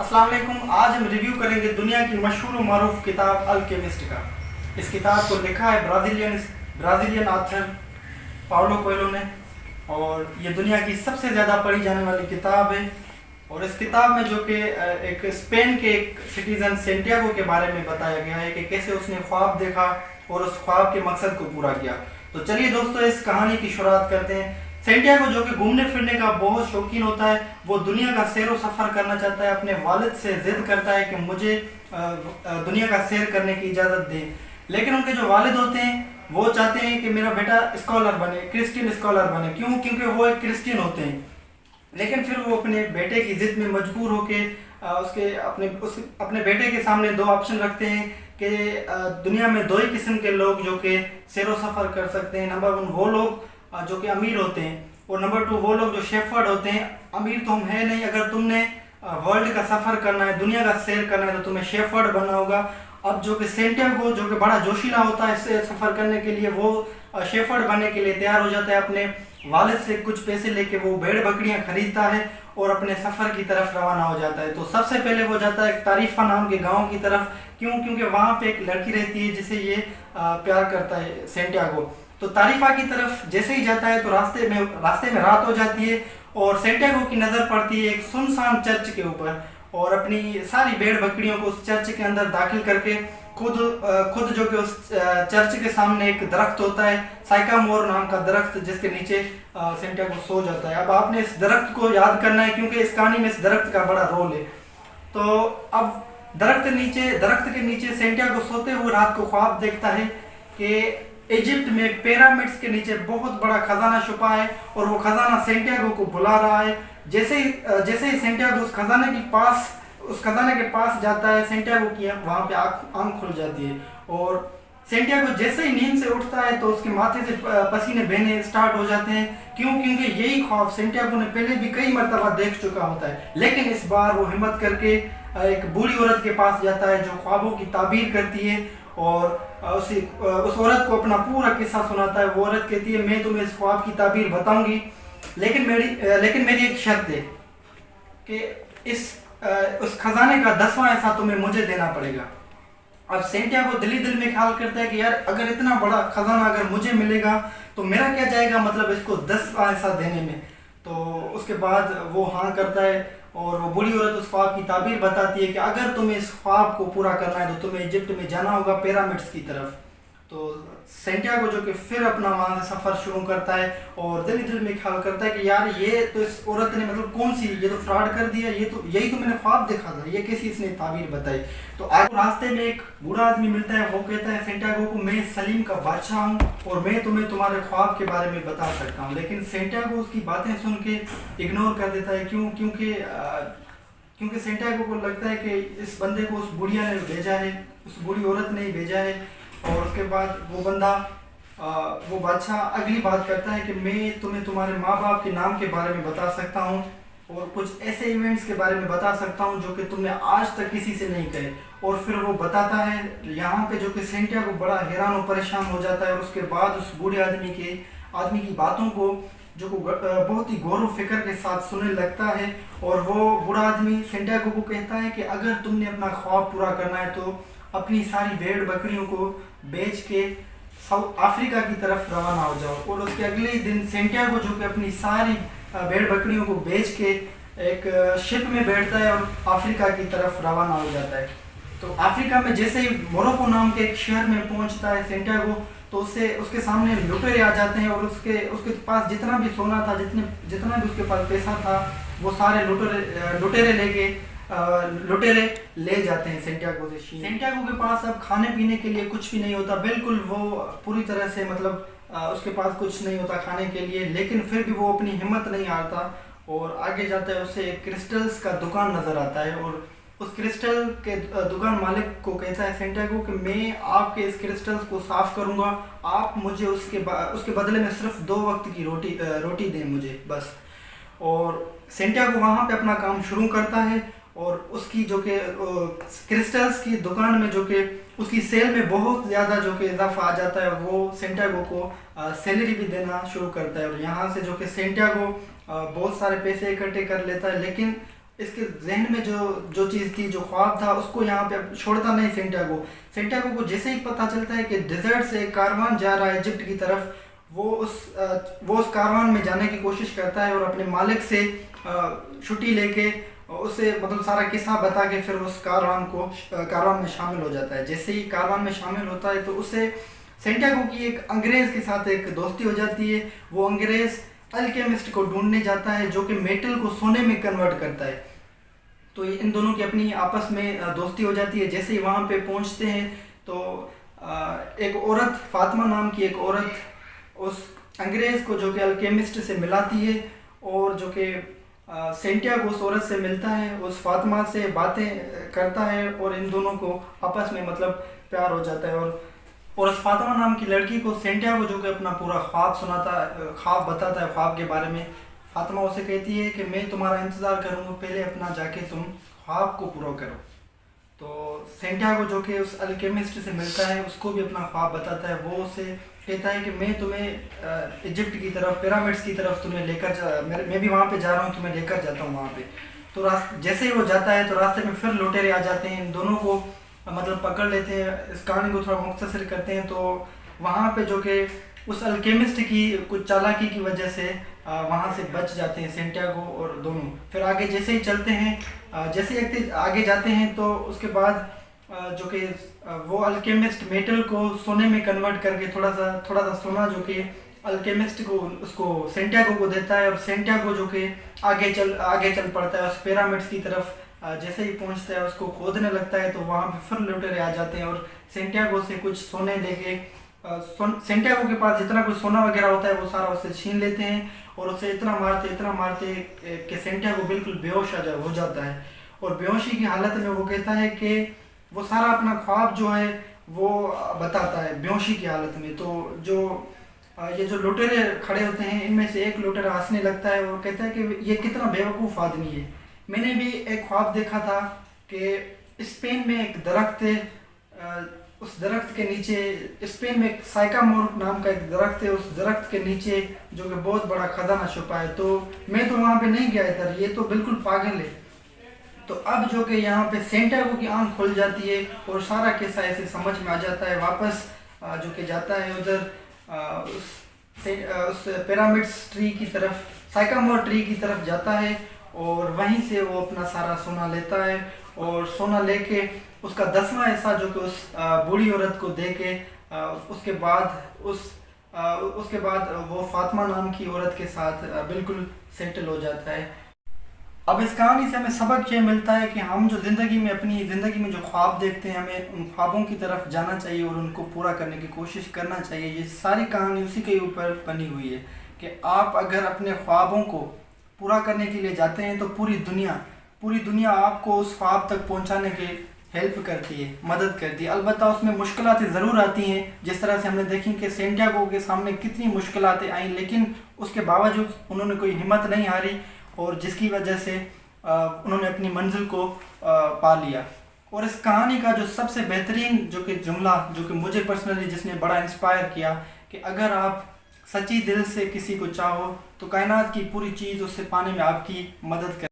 अस्सलाम वालेकुम। आज हम रिव्यू करेंगे दुनिया की मशहूर व मारूफ किताब अल्केमिस्ट का। इस किताब को लिखा है ब्राज़ीलियन ऑथर पाउलो कोएल्हो ने, और ये दुनिया की सबसे ज़्यादा पढ़ी जाने वाली किताब है। और इस किताब में जो कि एक स्पेन के एक सिटीज़न सेंटियागो के बारे में बताया गया है कि कैसे उसने ख्वाब देखा और उस ख्वाब के मकसद को पूरा किया। तो चलिए दोस्तों, इस कहानी की शुरुआत करते हैं। सेंटियागो जो कि घूमने फिरने का बहुत शौकीन होता है, वो दुनिया का सैर व सफ़र करना चाहता है। अपने वालिद से ज़िद करता है कि मुझे दुनिया का सैर करने की इजाज़त दें, लेकिन उनके जो वालिद होते हैं वो चाहते हैं कि मेरा बेटा स्कॉलर बने, क्रिश्चियन स्कॉलर बने। क्यों? क्योंकि वो एक क्रिश्चियन होते हैं। लेकिन फिर वो अपने बेटे की ज़िद में मजबूर होके अपने बेटे के सामने दो ऑप्शन रखते हैं कि दुनिया में दो ही किस्म के लोग जो कि सैर व सफ़र कर सकते हैं। नंबर 1 वो लोग जो कि अमीर होते हैं, और नंबर 2 वो लोग जो शेफर्ड होते हैं। अमीर तो हम है नहीं, अगर तुमने वर्ल्ड का सफ़र करना है, दुनिया का सैर करना है, तो तुम्हें शेफर्ड बनना होगा। अब जो कि सेंटियागो जो कि बड़ा जोशीला होता है इससे सफ़र करने के लिए, वो शेफर्ड बनने के लिए तैयार हो जाता है। अपने वालिद से कुछ पैसे लेके वो भेड़ बकरियां खरीदता है और अपने सफ़र की तरफ रवाना हो जाता है। तो सबसे पहले वो जाता है तारीफा नाम के गाँव की तरफ। क्यों? क्योंकि वहाँ पे एक लड़की रहती है जिसे ये प्यार करता है सेंटियागो। तो तारीफा की तरफ जैसे ही जाता है तो रास्ते में रात हो जाती है, और सेंटियागो की नज़र पड़ती है एक सुनसान चर्च के ऊपर, और अपनी सारी भेड़ बकरियों को उस चर्च के अंदर दाखिल करके खुद जो कि उस चर्च के सामने एक दरख्त होता है, साइकामोर नाम का दरख्त, जिसके नीचे सेंटियागो सो जाता है। अब आपने इस दरख्त को याद करना है क्योंकि इस कहानी में इस दरख्त का बड़ा रोल है। तो अब दरख्त के नीचे सेंटियागो सोते हुए रात को ख्वाब देखता है कि इजिप्ट में पिरामिड्स के नीचे बहुत बड़ा खजाना छुपा है, और वो खजाना सेंटियागो को बुला रहा है। जैसे ही सेंटियागो उस खजाने के पास जाता है, सेंटियागो की वहाँ पे आँख खुल जाती है, और सेंटियागो जैसे ही नींद से उठता है तो उसके माथे से पसीने बहने स्टार्ट हो जाते हैं। क्यों? क्योंकि यही ख्वाब सेंटियागो ने पहले भी कई मरतबा देख चुका होता है। लेकिन इस बार वो हिम्मत करके एक बूढ़ी औरत के पास जाता है जो ख्वाबों की ताबीर करती है, और उस औरत को अपना पूरा किस्सा सुनाता है। वो औरत कहती है, मैं तुम्हें इस ख्वाब की ताबीर बताऊंगी, लेकिन मेरी एक शर्त है कि उस खजाने का 10वां हिस्सा तुम्हें मुझे देना पड़ेगा। अब सेंटियागो दिल में ख्याल करता है कि यार, अगर इतना बड़ा खजाना अगर मुझे मिलेगा तो मेरा क्या जाएगा, मतलब इसको 10वां हिस्सा देने में। तो उसके बाद वो हाँ करता है, और वो बूढ़ी औरत उस ख्वाब की ताबीर बताती है कि अगर तुम्हें इस ख्वाब को पूरा करना है तो तुम्हें इजिप्ट में जाना होगा, पिरामिड्स की तरफ। तो सेंटियागो जो कि फिर अपना वहाँ से सफ़र शुरू करता है, और दिल में ख्याल करता है कि यार, ये तो इस औरत ने मतलब कौन सी, ये तो फ्रॉड कर दिया, यही तो मैंने ख्वाब देखा था, ये कैसी इसने ताबीर बताई। तो आगे रास्ते में एक बूढ़ा आदमी मिलता है, वो कहता है सेंटियागो को, मैं सलीम का बादशाह हूँ और मैं तुम्हें तुम्हारे ख्वाब के बारे में बता सकता हूँ। लेकिन सेंटियागो उसकी बातें सुन के इग्नोर कर देता है। क्यों? क्योंकि सेंटियागो को लगता है कि इस बंदे को उस बुढ़िया ने भेजा है, उस बूढ़ी औरत ने ही भेजा है। और उसके बाद वो बादशाह अगली बात करता है कि मैं तुम्हें तुम्हारे माँ बाप के नाम के बारे में बता सकता हूँ, और कुछ ऐसे इवेंट्स के बारे में बता सकता हूँ जो कि तुमने आज तक किसी से नहीं कहे। और फिर वो बताता है यहाँ पे, जो कि सेंटियागो बड़ा हैरान और परेशान हो जाता है। और उसके बाद उस बूढ़े आदमी की बातों को जो बहुत ही गौर व फिक्र के साथ सुनने लगता है। और वो बूढ़ा आदमी सेंटियागो को कहता है कि अगर तुमने अपना ख्वाब पूरा करना है तो अपनी सारी भेड़ बकरियों को बेच के साउथ अफ्रीका की तरफ रवाना हो जाओ। और उसके अगले ही दिन सेंटियागो जो कि अपनी सारी भेड़ बकरियों को बेच के एक शिप में बैठता है और अफ्रीका की तरफ रवाना हो जाता है। तो अफ्रीका में जैसे ही मोरक्को नाम के एक शहर में पहुंचता है सेंटियागो, तो उसके सामने लुटेरे आ जाते हैं, और उसके पास जितना भी सोना था, जितना भी उसके पास पैसा था, वो सारे लुटेरे ले जाते हैं सेंटियागो से। सेंटियागो के पास अब खाने पीने के लिए कुछ भी नहीं होता, बिल्कुल वो पूरी तरह से मतलब उसके पास कुछ नहीं होता खाने के लिए। लेकिन फिर भी वो अपनी हिम्मत नहीं हारता, और आगे जाता है। उसे एक क्रिस्टल्स का दुकान नज़र आता है, और उस क्रिस्टल के दुकान मालिक को कहता है सेंटियागो कि मैं आपके इस क्रिस्टल्स को साफ़ करूंगा, आप मुझे उसके बदले में सिर्फ 2 वक्त की रोटी दें मुझे बस। और सेंटियागो वहाँ पे अपना काम शुरू करता है, और उसकी जो कि क्रिस्टल्स की दुकान में जो कि उसकी सेल में बहुत ज़्यादा जो कि इजाफा आ जाता है। वो सेंटियागो को सैलरी भी देना शुरू करता है, और यहाँ से जो कि सेंटियागो बहुत सारे पैसे इकट्ठे कर लेता है। लेकिन اس کے ذہن میں جو چیز تھی، جو خواب تھا، اس کو یہاں پہ چھوڑتا نہیں سینٹیاگو۔ سینٹیاگو کو جیسے ہی پتہ چلتا ہے کہ ڈیزرٹ سے ایک کاروان جا رہا ہے ایجپٹ کی طرف، وہ اس کاروان میں جانے کی کوشش کرتا ہے اور اپنے مالک سے چھٹی لے کے اسے مطلب سارا قصہ بتا کے پھر اس کاروان میں شامل ہو جاتا ہے۔ جیسے ہی کاروان میں شامل ہوتا ہے تو اسے سینٹیاگو کی ایک انگریز کے ساتھ ایک دوستی ہو جاتی ہے۔ وہ انگریز الکیمسٹ کو ڈھونڈنے جاتا ہے جو کہ میٹل کو سونے میں کنورٹ کرتا ہے۔ تو ان دونوں کی اپنی آپس میں دوستی ہو جاتی ہے۔ جیسے ہی وہاں پہ پہنچتے ہیں تو ایک عورت، فاطمہ نام کی ایک عورت اس انگریز کو جو کہ الکیمسٹ سے ملاتی ہے، اور جو کہ سینٹیاگو اس عورت سے ملتا ہے، اس فاطمہ سے باتیں کرتا ہے، اور ان دونوں کو آپس میں مطلب پیار ہو جاتا ہے۔ اور اس فاطمہ نام کی لڑکی کو سینٹیاگو جو کہ اپنا پورا خواب بتاتا ہے خواب کے بارے میں۔ فاطمہ اسے کہتی ہے کہ میں تمہارا انتظار کروں گا، پہلے اپنا جا کے تم خواب کو پورا کرو۔ تو سینٹیاگو جو کہ اس الکیمسٹ سے ملتا ہے، اس کو بھی اپنا خواب بتاتا ہے۔ وہ اسے کہتا ہے کہ میں تمہیں ایجپٹ کی طرف، پیرامڈس کی طرف تمہیں لے کر میں بھی وہاں پہ جا رہا ہوں، تمہیں لے کر جاتا ہوں وہاں پہ۔ تو جیسے ہی وہ جاتا ہے تو راستے میں پھر لوٹیرے آ جاتے ہیں، ان دونوں کو مطلب پکڑ لیتے ہیں۔ اس کہانی کو تھوڑا مختصر کرتے ہیں تو وہاں پہ جو کہ اس الکیمسٹ کی کچھ چالاکی کی وجہ سے وہاں سے بچ جاتے ہیں سینٹیاگو اور دونوں۔ پھر آگے جیسے ہی چلتے ہیں، جیسے ہی آگے جاتے ہیں تو اس کے بعد جو کہ وہ الکیمسٹ میٹل کو سونے میں کنورٹ کر کے تھوڑا سا سونا جو کہ الکیمسٹ کو اس کو سینٹیاگو کو دیتا ہے، اور سینٹیاگو جو کہ آگے چل پڑتا ہے اس پیرامڈس کی طرف۔ جیسے ہی پہنچتا ہے اس کو کھودنے لگتا ہے تو وہاں پہ پھر لوٹیرے آ جاتے ہیں اور سینٹیاگو سے کچھ سونے لے کے، سینٹیاگو کے پاس جتنا کچھ سونا وغیرہ ہوتا ہے وہ سارا اسے چھین لیتے ہیں، اور اسے اتنا مارتے کہ سینٹیاگو بالکل بے ہوش ہو جاتا ہے۔ اور بے ہوشی کی حالت میں وہ کہتا ہے کہ وہ سارا اپنا خواب جو ہے وہ بتاتا ہے بے ہوشی کی حالت میں۔ تو یہ جو لوٹیرے کھڑے ہوتے ہیں، ان میں سے ایک لوٹیرا ہنسنے لگتا ہے اور کہتا ہے کہ یہ کتنا بیوقوف آدمی ہے، میں نے بھی ایک خواب دیکھا تھا کہ اسپین میں ایک درخت ہے، اس درخت کے نیچے، اسپین میں ایک سائکامور نام کا ایک درخت ہے، اس درخت کے نیچے جو کہ بہت بڑا خزانہ چھپا ہے، تو میں تو وہاں پہ نہیں گیا ادھر، یہ تو بالکل پاگل ہے۔ تو اب جو کہ یہاں پہ سینٹیاگو کی آنکھ کھل جاتی ہے اور سارا قصہ ایسے سمجھ میں آ جاتا ہے۔ واپس جو کہ جاتا ہے ادھر اس پیرامڈس ٹری کی طرف، سائکامور ٹری کی طرف جاتا ہے، اور وہیں سے وہ اپنا سارا سونا لیتا ہے، اور سونا لے کے اس کا 10واں حصہ جو کہ اس بوڑھی عورت کو دے کے اس کے بعد وہ فاطمہ نام کی عورت کے ساتھ بالکل سیٹل ہو جاتا ہے۔ اب اس کہانی سے ہمیں سبق یہ ملتا ہے کہ ہم جو اپنی زندگی میں جو خواب دیکھتے ہیں، ہمیں ان خوابوں کی طرف جانا چاہیے اور ان کو پورا کرنے کی کوشش کرنا چاہیے۔ یہ ساری کہانی اسی کے اوپر بنی ہوئی ہے کہ آپ اگر اپنے خوابوں کو پورا کرنے کے لیے جاتے ہیں تو پوری دنیا آپ کو اس خواب تک پہنچانے کے ہیلپ کرتی ہے، مدد کرتی ہے۔ البتہ اس میں مشکلات ضرور آتی ہیں، جس طرح سے ہم نے دیکھی کہ سینٹیاگو کے سامنے کتنی مشکلات آئیں، لیکن اس کے باوجود انہوں نے کوئی ہمت نہیں ہاری، اور جس کی وجہ سے انہوں نے اپنی منزل کو پا لیا۔ اور اس کہانی کا جو سب سے بہترین جو کہ جملہ جو کہ مجھے پرسنلی جس نے بڑا انسپائر کیا، کہ اگر آپ سچی دل سے کسی کو چاہو تو کائنات کی پوری چیز اس سے پانے میں آپ کی مدد کرے۔